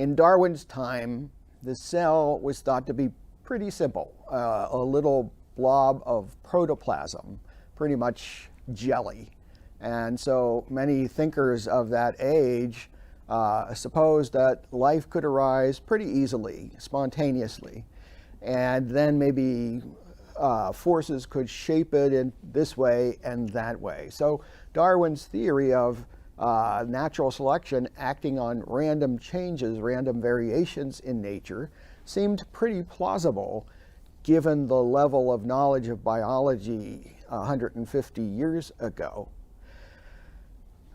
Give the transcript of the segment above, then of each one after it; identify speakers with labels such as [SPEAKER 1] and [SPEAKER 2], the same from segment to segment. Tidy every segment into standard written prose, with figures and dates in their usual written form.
[SPEAKER 1] In Darwin's time, the cell was thought to be pretty simple, a little blob of protoplasm, pretty much jelly. And so many thinkers of that age supposed that life could arise pretty easily, spontaneously, and then maybe forces could shape it in this way and that way. So Darwin's theory of natural selection acting on random changes, random variations in nature, seemed pretty plausible given the level of knowledge of biology 150 years ago.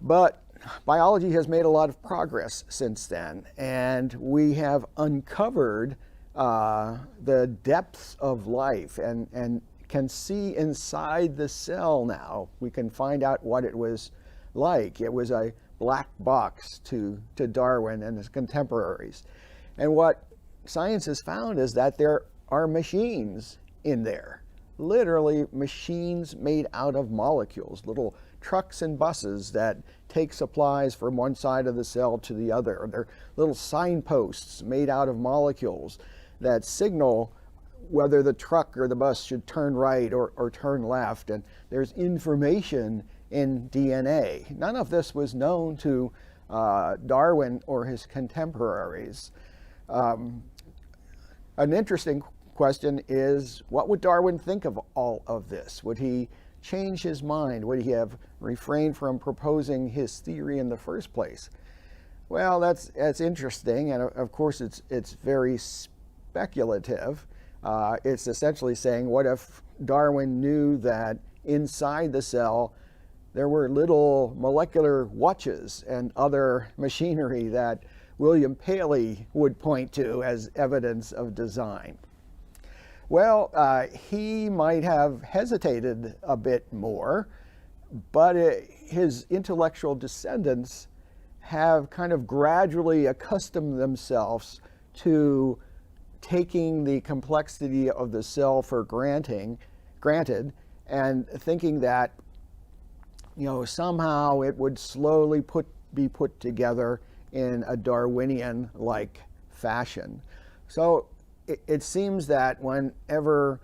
[SPEAKER 1] But biology has made a lot of progress since then, and we have uncovered the depths of life and can see inside the cell now. We can find out what it was like. It was a black box to Darwin and his contemporaries. And what science has found is that there are machines in there, literally machines made out of molecules, little trucks and buses that take supplies from one side of the cell to the other. They're little signposts made out of molecules that signal whether the truck or the bus should turn right or turn left. And there's information in DNA. None of this was known to Darwin or his contemporaries. An interesting question is, what would Darwin think of all of this? Would he change his mind? Would he have refrained from proposing his theory in the first place? Well, that's interesting, and of course it's very speculative. It's essentially saying, what if Darwin knew that inside the cell there were little molecular watches and other machinery that William Paley would point to as evidence of design? Well, he might have hesitated a bit more, but his intellectual descendants have kind of gradually accustomed themselves to taking the complexity of the cell for granted and thinking that, somehow it would slowly be put together in a Darwinian-like fashion. So it seems that whenever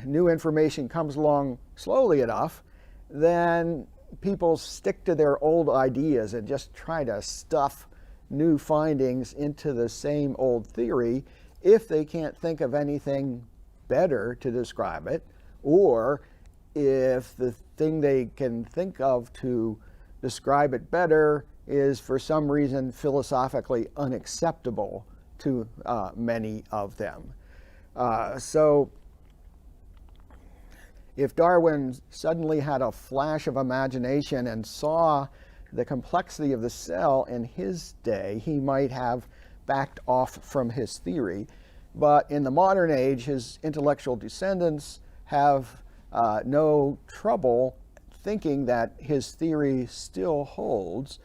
[SPEAKER 1] new information comes along slowly enough, then people stick to their old ideas and just try to stuff new findings into the same old theory if they can't think of anything better to describe it, or if the thing they can think of to describe it better is for some reason philosophically unacceptable to many of them. So if Darwin suddenly had a flash of imagination and saw the complexity of the cell in his day, he might have backed off from his theory. But in the modern age, his intellectual descendants have no trouble thinking that his theory still holds,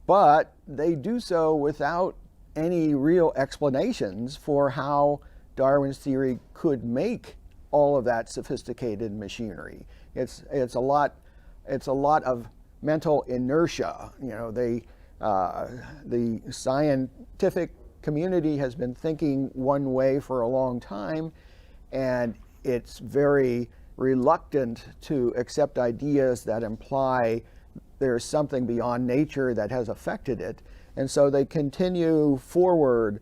[SPEAKER 1] but they do so without any real explanations for how Darwin's theory could make all of that sophisticated machinery. It's a lot of mental inertia. The scientific community has been thinking one way for a long time, and it's very reluctant to accept ideas that imply there's something beyond nature that has affected it. And so they continue forward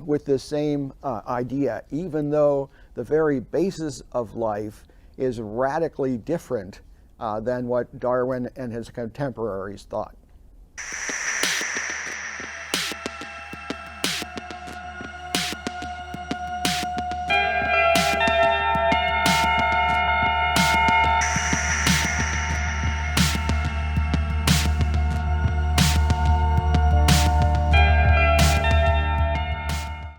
[SPEAKER 1] with the same idea, even though the very basis of life is radically different than what Darwin and his contemporaries thought.